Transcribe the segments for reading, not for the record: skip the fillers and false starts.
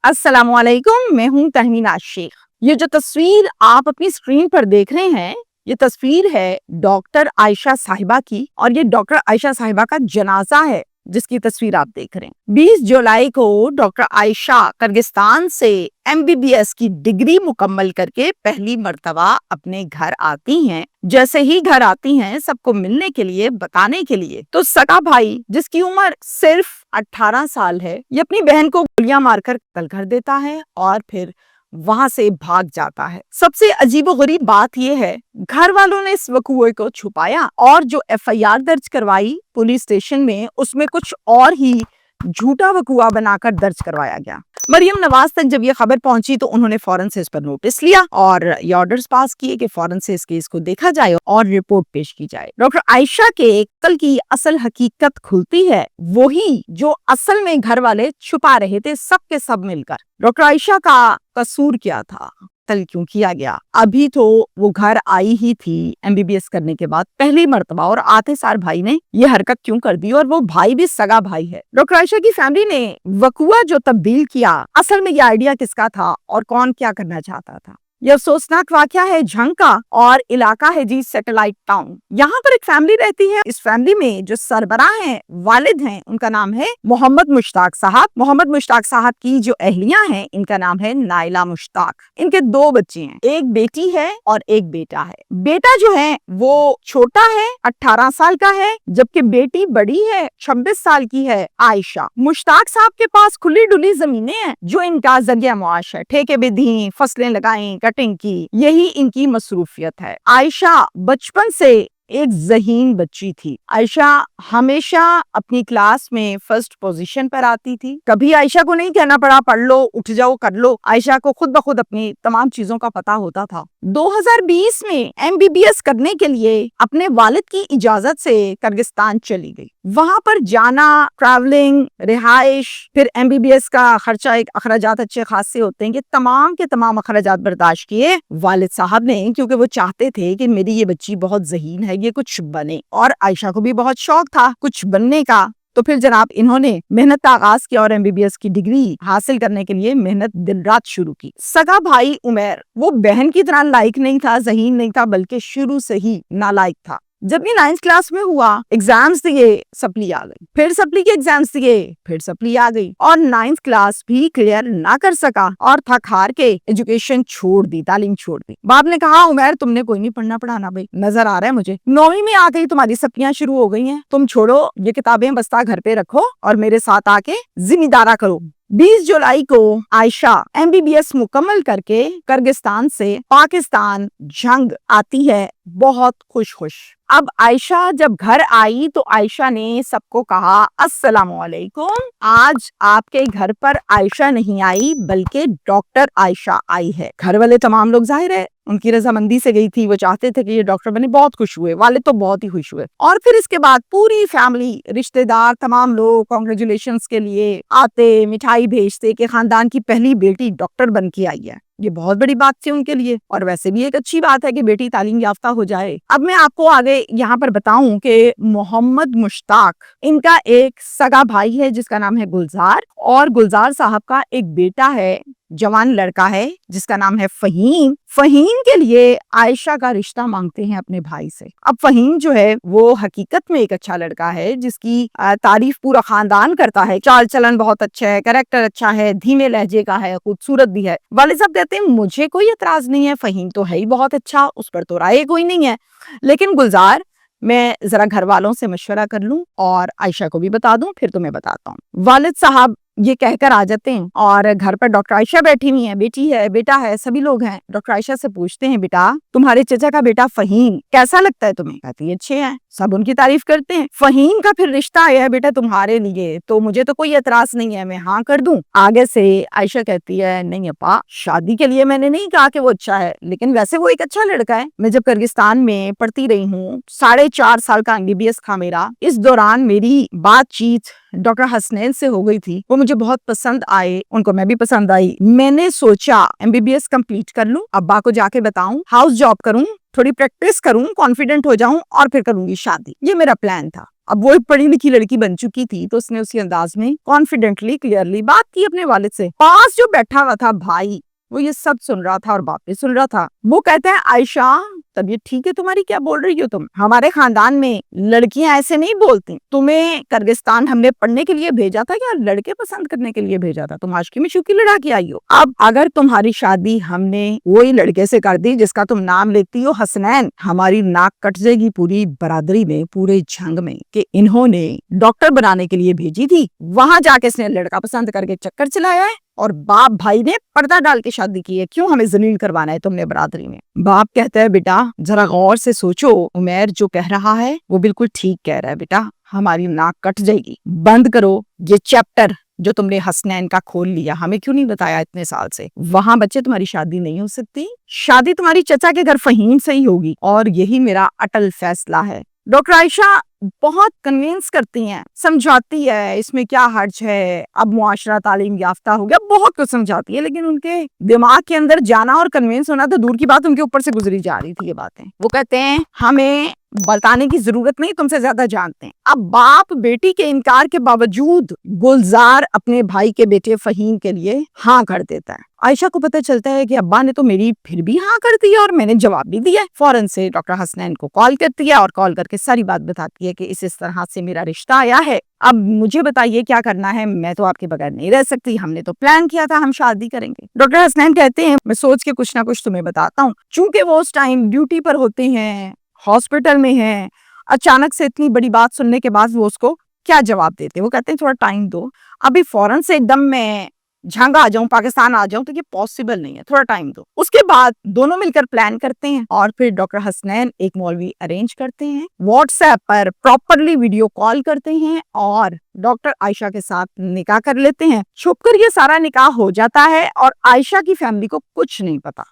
अस्सलाम वालेकुम, मैं हूँ तहमीना शेख। ये जो तस्वीर आप अपनी स्क्रीन पर देख रहे हैं, ये तस्वीर है डॉक्टर आयशा साहिबा की और ये डॉक्टर आयशा साहिबा का जनाजा है जिसकी तस्वीर आप देख रहे हैं। 20 जुलाई को डॉक्टर आयशा किर्गिस्तान से MBBS की डिग्री मुकम्मल करके पहली मर्तबा अपने घर आती हैं। जैसे ही घर आती हैं सबको मिलने के लिए, बताने के लिए, तो सगा भाई जिसकी उम्र सिर्फ 18 साल है, ये अपनी बहन को गोलियां मारकर कत्ल कर देता है और फिर वहां से भाग जाता है। सबसे अजीबोगरीब बात यह है, घर वालों ने इस वकूए को छुपाया और जो FIR दर्ज करवाई पुलिस स्टेशन में, उसमें कुछ और ही झूठा वकूआ बनाकर दर्ज करवाया गया। मरियम नवाज तक जब ये खबर पहुंची तो उन्होंने फौरन से इस पर नोटिस लिया और ये ऑर्डर्स पास किए कि फौरन से इस केस को देखा जाए और रिपोर्ट पेश की जाए। डॉक्टर आयशा के कत्ल की असल हकीकत खुलती है, वही जो असल में घर वाले छुपा रहे थे सब के सब मिलकर। डॉक्टर आयशा का कसूर क्या था, कत्ल क्यों किया गया? अभी तो वो घर आई ही थी MBBS करने के बाद पहली मर्तबा, और आते सार भाई ने ये हरकत क्यों कर दी, और वो भाई भी सगा भाई है। डॉक्टर आयशा की फैमिली ने वकूआ जो तब्दील किया, असल में ये आइडिया किसका था और कौन क्या करना चाहता था? यह अफसोसनाक वाकया है झंग का और इलाका है जी सैटेलाइट टाउन। यहाँ पर एक फैमिली रहती है। इस फैमिली में जो सरबराह हैं, वालिद हैं, उनका नाम है मोहम्मद मुश्ताक साहब। मोहम्मद मुश्ताक साहब की जो अहलियां हैं, इनका नाम है नाइला मुश्ताक। इनके 2 बच्चे हैं, एक बेटी है और एक बेटा है। बेटा जो है वो छोटा है, 18 साल का है, जबकि बेटी बड़ी है, 26 साल की है, आयशा। मुश्ताक साहब के पास खुली डुली जमीनें हैं जो इनका जरिया मुआश है। ठेके भी दी, फसलें लगाई, कटिंग की, यही इनकी मसरूफियत है। आयशा बचपन से एक ज़हीन बच्ची थी। आयशा हमेशा अपनी क्लास में फर्स्ट पोजीशन पर आती थी। कभी आयशा को नहीं कहना पड़ा पढ़ लो, उठ जाओ, कर लो। आयशा को खुद ब खुद अपनी तमाम चीजों का पता होता था। 2020 में MBBS करने के लिए अपने वालिद की इजाजत से किर्गिस्तान चली गई। वहां पर जाना, ट्रैवलिंग, रिहाइश, फिर MBBS का खर्चा, एक अखराजात अच्छे खासे होते हैं कि तमाम के तमाम अखराजात बर्दाश्त किए वालिद साहब ने, क्योंकि वो चाहते थे कि मेरी ये बच्ची बहुत ज़हीन है, ये कुछ बने, और आयशा को भी बहुत शौक था कुछ बनने का। तो फिर जनाब इन्होंने मेहनत का आगाज किया और MBBS की डिग्री हासिल करने के लिए मेहनत दिन रात शुरू की। सगा भाई उमर वो बहन की तरह लायक नहीं था, ज़हीन नहीं था, बल्कि शुरू से ही नालायक था। जब ये 9th क्लास में हुआ, एग्जाम्स दिए, सप्ली आ गई, फिर सप्ली के एग्जाम्स दिए, फिर सप्ली आ गई, और 9th क्लास भी क्लियर ना कर सका और थक हार के एजुकेशन छोड़ दी, तालीम छोड़ दी। बाप ने कहा, उमर तुमने कोई नहीं पढ़ना पढ़ाना भाई, नजर आ रहा है मुझे, 9वीं में आ गई, तुम्हारी सप्लियां शुरू हो गई हैं, तुम छोड़ो ये किताबें, बस्ता घर पे रखो और मेरे साथ आके जिम्मेदारा करो। 20 जुलाई को आयशा MBBS मुकम्मल करके किर्गिस्तान से पाकिस्तान झंग आती है, बहुत खुश। अब आयशा जब घर आई तो आयशा ने सबको कहा, अस्सलाम वालेकुम, आज आपके घर पर आयशा नहीं आई बल्कि डॉक्टर आयशा आई है। घर वाले तमाम लोग जाहिर है उनकी रजामंदी से गई थी, वो चाहते थे कि ये डॉक्टर बने, बहुत खुश हुए, वाले तो बहुत ही खुश हुए। और फिर इसके बाद पूरी फैमिली, रिश्तेदार, तमाम लोग कांग्रेचुलेशंस के लिए आते, मिठाई भेजते कि खानदान की पहली बेटी डॉक्टर बन के आई है। ये बहुत बड़ी बात थी उनके लिए, और वैसे भी एक अच्छी बात है कि बेटी तालीम याफ्ता हो जाए। अब मैं आपको आगे यहाँ पर बताऊं कि मोहम्मद मुश्ताक, इनका एक सगा भाई है जिसका नाम है गुलजार, और गुलजार साहब का एक बेटा है, जवान लड़का है जिसका नाम है फहीम। फहीम के लिए आयशा का रिश्ता मांगते हैं अपने भाई से। अब फहीम जो है वो हकीकत में एक अच्छा लड़का है जिसकी तारीफ पूरा खानदान करता है। चाल चलन बहुत अच्छा है, कैरेक्टर अच्छा है, धीमे लहजे का है, खूबसूरत भी है। वालिद साहब कहते हैं मुझे कोई एतराज नहीं है, फहीम तो है ही बहुत अच्छा, उस पर तो राय कोई नहीं है, लेकिन गुलजार मैं जरा घर वालों से मशवरा कर लूं और आयशा को भी बता दूं, फिर तुम्हें बताता हूँ। वालिद साहब ये कहकर आ जाते हैं और घर पर डॉक्टर आयशा बैठी हुई है, बेटी है, बेटा है, सभी लोग हैं। डॉक्टर आयशा से पूछते हैं, बेटा तुम्हारे चचा का बेटा फहीम कैसा लगता है तुम्हें? कहती है अच्छे हैं, सब उनकी तारीफ करते हैं। फहीम का फिर रिश्ता आया है बेटा तुम्हारे लिए, तो मुझे तो कोई एतराज नहीं है, मैं हाँ कर दूं। आगे से आयशा कहती है, नहीं अपा, शादी के लिए मैंने नहीं कहा कि वो अच्छा है, लेकिन वैसे वो एक अच्छा लड़का है। मैं जब किर्गिस्तान में पढ़ती रही हूँ, 4.5 साल का MBBS था मेरा, इस दौरान मेरी बातचीत डॉक्टर हसनैन से हो गई थी, वो मुझे बहुत पसंद आए, उनको मैं भी पसंद आई। मैंने सोचा MBBS कंप्लीट कर लूं, अब्बा को जाके बताऊं, हाउस जॉब करूं, थोड़ी प्रैक्टिस करूं, कॉन्फिडेंट हो जाऊं और फिर करूंगी शादी। ये मेरा प्लान था। اب وہ ایک پڑھی لکھی لڑکی بن چکی تھی تو اس نے اسی انداز میں کانفیڈنٹلی کلیئرلی بات کی اپنے والد سے. پاس جو بیٹھا ہوا تھا بھائی وہ یہ سب سن رہا تھا اور باپ بھی سن رہا تھا. وہ کہتا ہے عائشہ طبیعت ٹھیک ہے تمہاری؟ کیا بول رہی ہو تم؟ ہمارے خاندان میں لڑکیاں ایسے نہیں بولتی. تمہیں کرگستان ہم نے پڑھنے کے لیے بھیجا تھا یا لڑکے پسند کرنے کے لیے بھیجا تھا؟ تم عاشقی میں شوقی لڑا کے آئی ہو. اب اگر تمہاری شادی ہم نے وہی لڑکے سے کر دی جس کا تم نام لیتی ہو حسنین, ہماری ناک کٹ جائے گی پوری برادری میں, پورے جھنگ میں کہ انہوں نے ڈاکٹر بنانے کے لیے بھیجی تھی, وہاں جا کے اس نے لڑکا پسند کر کے چکر چلایا ہے اور باپ بھائی نے پردہ ڈال کے شادی کی ہے. کیوں ہمیں ذلیل کروانا ہے تم نے برادری میں؟ باپ کہتا ہے بیٹا ذرا غور سے سوچو, عمیر جو کہہ رہا ہے وہ بالکل ٹھیک کہہ رہا ہے بیٹا, ہماری ناک کٹ جائے گی. بند کرو یہ چیپٹر جو تم نے حسنین کا کھول لیا, ہمیں کیوں نہیں بتایا اتنے سال سے؟ وہاں بچے تمہاری شادی نہیں ہو سکتی, شادی تمہاری چچا کے گھر فہیم سے ہی ہوگی اور یہی میرا اٹل فیصلہ ہے. ڈاکٹر عائشہ بہت کنوینس کرتی ہیں, سمجھاتی ہے اس میں کیا حرج ہے, اب معاشرہ تعلیم یافتہ ہو گیا, بہت کچھ سمجھاتی ہے, لیکن ان کے دماغ کے اندر جانا اور کنوینس ہونا تو دور کی بات, ان کے اوپر سے گزری جا رہی تھی یہ باتیں. وہ کہتے ہیں ہمیں بتانے کی ضرورت نہیں, تم سے زیادہ جانتے ہیں. اب باپ بیٹی کے انکار کے باوجود گلزار اپنے بھائی کے بیٹے فہیم کے لیے ہاں کر دیتا ہے. عائشہ کو پتہ چلتا ہے کہ ابا نے تو میری پھر بھی ہاں کر دی ہے اور میں نے جواب بھی دیا ہے. فوراً سے ڈاکٹر حسنین کو کال کرتی ہے اور کال کر کے ساری بات بتاتی ہے کہ اس طرح سے میرا رشتہ آیا ہے, اب مجھے بتائیے کیا کرنا ہے, میں تو آپ کے بغیر نہیں رہ سکتی, ہم نے تو پلان کیا تھا ہم شادی کریں گے. ڈاکٹر حسنین کہتے ہیں میں سوچ کے کچھ نہ کچھ تمہیں بتاتا ہوں. چونکہ وہ اس ٹائم ڈیوٹی پر ہوتے ہیں, ہاسپٹل میں ہیں, اچانک سے اتنی بڑی بات سننے کے بعد وہ اس کو کیا جواب دیتے. وہ کہتے ہیں تھوڑا ٹائم دو, ابھی فوراً سے ایک دم میں جھنگ آ جاؤں, پاکستان آ جاؤں تو یہ پاسبل نہیں ہے, تھوڑا ٹائم دو. اس کے بعد دونوں مل کر پلان کرتے ہیں اور پھر ڈاکٹر حسنین ایک مولوی ارینج کرتے ہیں, واٹس ایپ پر پراپرلی ویڈیو کال کرتے ہیں اور ڈاکٹر عائشہ کے ساتھ نکاح کر لیتے ہیں. چھپ کر یہ سارا نکاح ہو جاتا ہے اور عائشہ کی فیملی کو کچھ نہیں پتا.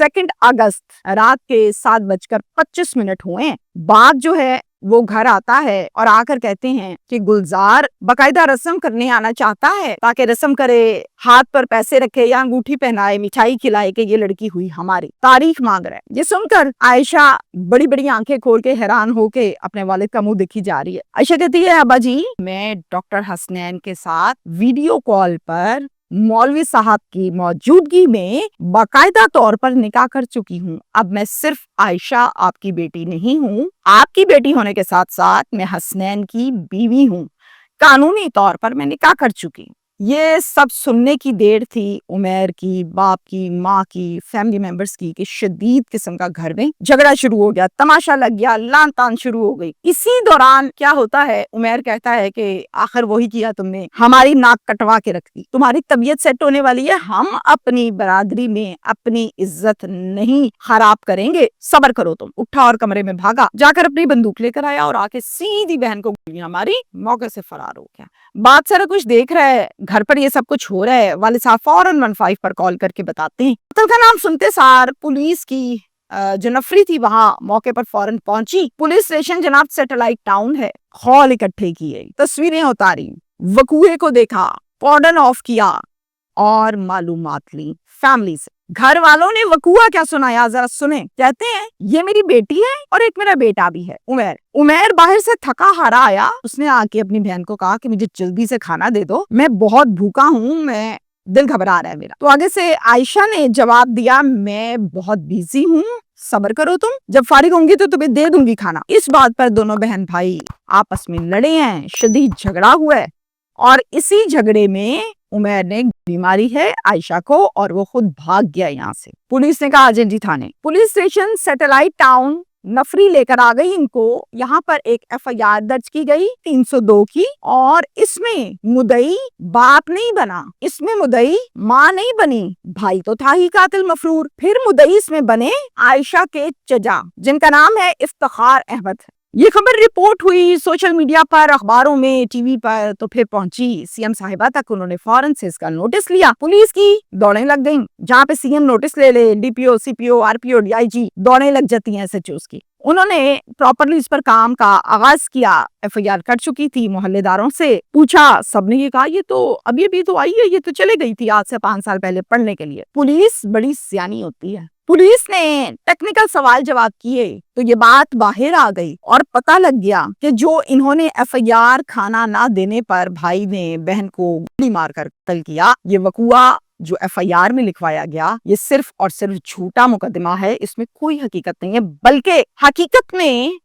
2 اگست رات کے 7:25 ہوئے. باپ جو ہے وہ گھر آتا ہے اور آ کر کہتے ہیں کہ گلزار باقاعدہ رسم کرنے آنا چاہتا ہے تاکہ رسم کرے, ہاتھ پر پیسے رکھے یا انگوٹھی پہنائے, مٹھائی کھلائے کہ یہ لڑکی ہوئی ہماری, تاریخ مانگ رہا ہے. یہ سن کر عائشہ بڑی بڑی آنکھیں کھول کے حیران ہو کے اپنے والد کا منہ دیکھی جا رہی ہے. عائشہ کہتی ہے ابا جی میں ڈاکٹر حسنین کے ساتھ ویڈیو کال پر مولوی صاحب کی موجودگی میں باقاعدہ طور پر نکاح کر چکی ہوں. اب میں صرف عائشہ آپ کی بیٹی نہیں ہوں, آپ کی بیٹی ہونے کے ساتھ ساتھ میں حسنین کی بیوی ہوں, قانونی طور پر میں نکاح کر چکی. یہ سب سننے کی دیر تھی عمیر کی, باپ کی, ماں کی, فیملی ممبرز کی کہ شدید قسم کا گھر میں جھگڑا شروع ہو گیا, تماشا لگ گیا, لان تان شروع ہو گئی. اسی دوران کیا ہوتا ہے, عمیر کہتا ہے کہ آخر وہی کیا تم نے, ہماری ناک کٹوا کے رکھ دی, تمہاری طبیعت سیٹ ہونے والی ہے, ہم اپنی برادری میں اپنی عزت نہیں خراب کریں گے, صبر کرو تم. اٹھا اور کمرے میں بھاگا, جا کر اپنی بندوق لے کر آیا اور آ کے سیدھی بہن کو گولیاں ماری, موقع سے فرار ہو گیا. بات سارا کچھ دیکھ رہا ہے, گھر پر یہ سب کچھ ہو رہا ہے. والد صاحب فوراً 15 پر کال کر کے بتاتے ہیں. قتل کا نام سنتے سار پولیس کی جو نفری تھی وہاں موقع پر فوراً پہنچی. پولیس اسٹیشن جناب سیٹلائٹ ٹاؤن ہے, خول اکٹھے کیے, تصویریں اتاری, وقوعے کو دیکھا, کارڈن آف کیا اور معلومات لی فیملی سے. گھر والوں نے وقوعہ کیا سنایا ذرا سنیں. کہتے ہیں یہ میری بیٹی ہے اور ایک میرا بیٹا بھی ہے عمیر. عمیر باہر سے تھکا ہارا آیا, اس نے آ کے اپنی بہن کو کہا کہ مجھے جلدی سے کھانا دے دو, میں بہت بھوکا ہوں, میں دل گھبرا رہا ہے میرا. تو آگے سے عائشہ نے جواب دیا میں بہت بیزی ہوں, صبر کرو تم, جب فارغ ہوں گی تو تمہیں دے دوں گی کھانا. اس بات پر دونوں بہن بھائی آپس میں لڑے ہیں, شدید جھگڑا ہوا ہے اور اسی جھگڑے میں عمیر نے بیماری ہے عائشہ کو اور وہ خود بھاگ گیا یہاں سے. پولیس نے کہا آجن جی تھانے. پولیس اسٹیشن سیٹلائٹ ٹاؤن نفری لے کر آ گئی ان کو. یہاں پر ایک FIR درج کی گئی 302 کی, اور اس میں مدعی باپ نہیں بنا, اس میں مدعی ماں نہیں بنی, بھائی تو تھا ہی قاتل مفرور. پھر مدعی اس میں بنے عائشہ کے چچا جن کا نام ہے افتخار احمد. یہ خبر رپورٹ ہوئی سوشل میڈیا پر, اخباروں میں, ٹی وی پر, تو پھر پہنچی CM صاحبہ تک. انہوں نے فوراً سے اس کا نوٹس لیا. پولیس کی دوڑیں لگ گئیں, جہاں پہ CM نوٹس لے لے, DPO, CPO, RPO, DIG دوڑیں لگ جاتی ہیں SHOs کی. انہوں نے پراپرلی اس پر کام کا آغاز کیا. FIR کر چکی تھی, محلے داروں سے پوچھا, سب نے یہ کہا یہ تو ابھی تو آئی ہے, یہ تو چلے گئی تھی آج سے 5 سال پہلے پڑھنے کے لیے. پولیس بڑی سیانی ہوتی ہے, पुलिस ने टेक्निकल सवाल जवाब किए तो ये बात बाहर आ गई और पता लग गया कि जो इन्होंने एफआईआर खाना ना देने पर भाई ने बहन को गोली मारकर कत्ल किया, ये वकुआ जो एफआईआर में लिखवाया गया ये सिर्फ और सिर्फ झूठा मुकदमा है, इसमें कोई हकीकत नहीं है। बल्कि हकीकत में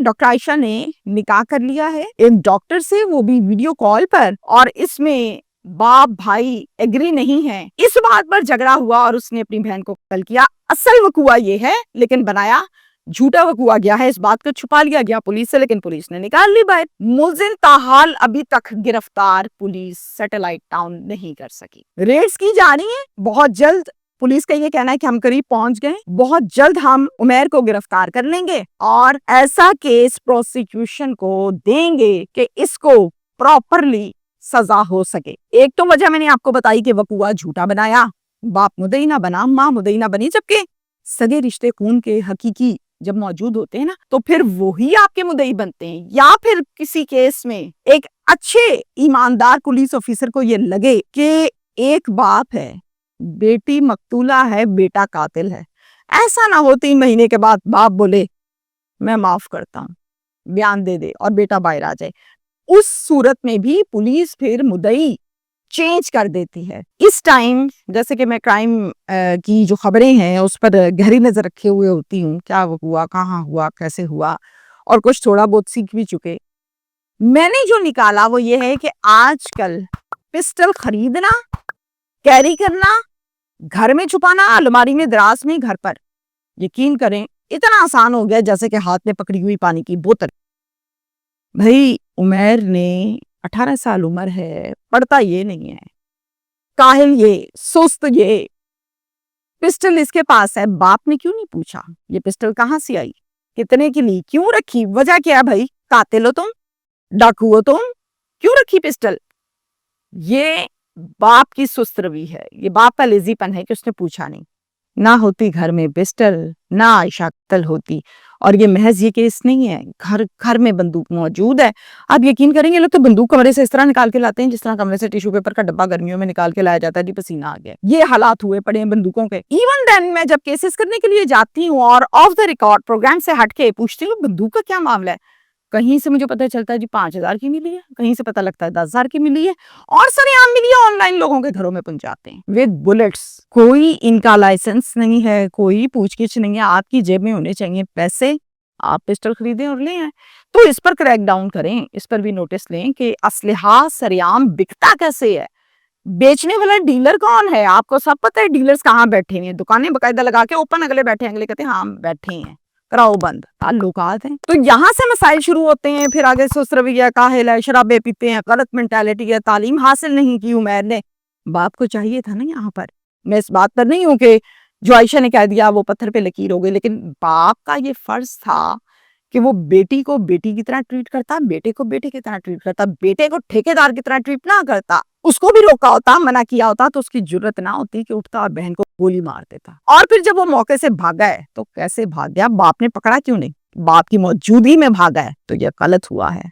डॉक्टर आयशा ने निकाह कर लिया है एक डॉक्टर से, वो भी वीडियो कॉल पर, और इसमें बाप भाई एग्री नहीं है। इस बात पर झगड़ा हुआ और उसने अपनी बहन को कत्ल किया। असल वकुआ ये है लेकिन बनाया झूठा वकुआ गया है, इस बात को छुपा लिया गया पुलिस से, लेकिन पुलिस ने निकाल ली बाहर। मुलजिम ताहाल अभी तक गिरफ्तार पुलिस सैटेलाइट टाउन नहीं कर सकी। रेड्स की जा रही है, बहुत जल्द पुलिस का ये कहना है कि हम करीब पहुंच गए, बहुत जल्द हम उमैर को गिरफ्तार कर लेंगे और ऐसा केस प्रोसिक्यूशन को देंगे कि इसको प्रॉपरली सजा हो सके। एक तो वजह मैंने आपको बताई कि वकुआ झूठा बनाया, बाप मुद्दई ना बना, माँ मुद्दई ना बनी, जबकि सगे रिश्ते खून के हकीकी जब मौजूद होते हैं ना तो फिर वही आपके मुद्दई बनते हैं। या फिर किसी केस में एक अच्छे ईमानदार पुलिस ऑफिसर को ये लगे कि एक बाप है, बेटी मकतूला है, बेटा कातिल है, ऐसा ना हो 3 महीने के बाद बाप बोले मैं माफ करता हूँ, बयान दे दे और बेटा बाहर आ जाए। उस सूरत में भी पुलिस फिर मुद्दई चेंज कर देती है। इस टाइम जैसे कि मैं क्राइम की जो खबरें हैं उस पर गहरी नजर रखे हुए होती हूँ, क्या वो हुआ, कहाँ हुआ, कैसे हुआ, और कुछ थोड़ा बहुत सीख भी चुके। मैंने जो निकाला वो ये है कि आजकल पिस्टल खरीदना, कैरी करना, घर में छुपाना, अलमारी में, दराज में, घर पर, यकीन करें इतना आसान हो गया जैसे कि हाथ में पकड़ी हुई पानी की बोतल। भाई उमैर ने 18 साल उम्र है, पढ़ता ये नहीं है, काहिल ये, सुस्त ये, पिस्टल इसके पास है, बाप ने क्यों नहीं पूछा ये पिस्टल कहाँ से आई, कितने की ली, क्यों रखी, वजह क्या है भाई, कातिल हो तुम, डाकू हो तुम, क्यों रखी पिस्टल। ये बाप की सुस्त रवि है, ये बाप का लेजीपन है कि उसने पूछा नहीं। ना होती घर में पिस्टल, ना आयशा कत्ल होती। और ये महज ये केस नहीं है, घर घर में बंदूक मौजूद है। आप यकीन करेंगे लोग तो बंदूक कमरे से इस तरह निकाल के लाते हैं जिस तरह कमरे से टिश्यू पेपर का डब्बा गर्मियों में निकाल के लाया जाता है, जी पसीना आ गया, ये हालात हुए पड़े हैं बंदूकों के। इवन देन मैं जब केसेस करने के लिए जाती हूँ और ऑफ द रिकॉर्ड प्रोग्राम से हटके पूछती हूँ बंदूक का क्या मामला है, कहीं से मुझे पता चलता है जी 5,000 की मिली है, कहीं से पता लगता है 10,000 की मिली है, और सरेआम मिली है, ऑनलाइन लोगों के घरों में पहुंचाते हैं विद बुलेट्स। कोई इनका लाइसेंस नहीं है, कोई पूछगिछ नहीं है, आपकी जेब में होने चाहिए पैसे, आप पिस्टल खरीदें और ले आए। तो इस पर क्रैक डाउन करें, इस पर भी नोटिस लें कि असलहा सरेआम बिकता कैसे है, बेचने वाला डीलर कौन है, आपको सब पता है डीलर्स कहाँ बैठे हैं, दुकानें बकायदा लगा के ओपन, अगले बैठे हैं, अगले कहते हैं हाँ बैठे हैं, कराओ बंद, ताल्लुकात हैं। तो यहाँ से मसाइल शुरू होते हैं। फिर आगे सुस्त रवैया, काहिल है, शराबे पीते हैं, गलत मेंटालिटी है, तालीम हासिल नहीं की उमैर ने। बाप को चाहिए था ना यहाँ पर, मैं इस बात पर नहीं हूँ कि जो आयशा ने कह दिया वो पत्थर पे लकीर हो गई, लेकिन बाप का ये फर्ज था कि वो बेटी को बेटी की तरह ट्रीट करता, बेटे को बेटे की तरह ट्रीट करता, बेटे को ठेकेदार की तरह ट्रीट ना करता। उसको भी रोका होता, मना किया होता तो उसकी जुर्रत ना होती कि उठता और बहन को गोली मार देता। और फिर जब वो मौके से भागा है तो कैसे भाग गया, बाप ने पकड़ा क्यों नहीं, बाप की मौजूदगी में भागा है, तो यह गलत हुआ है।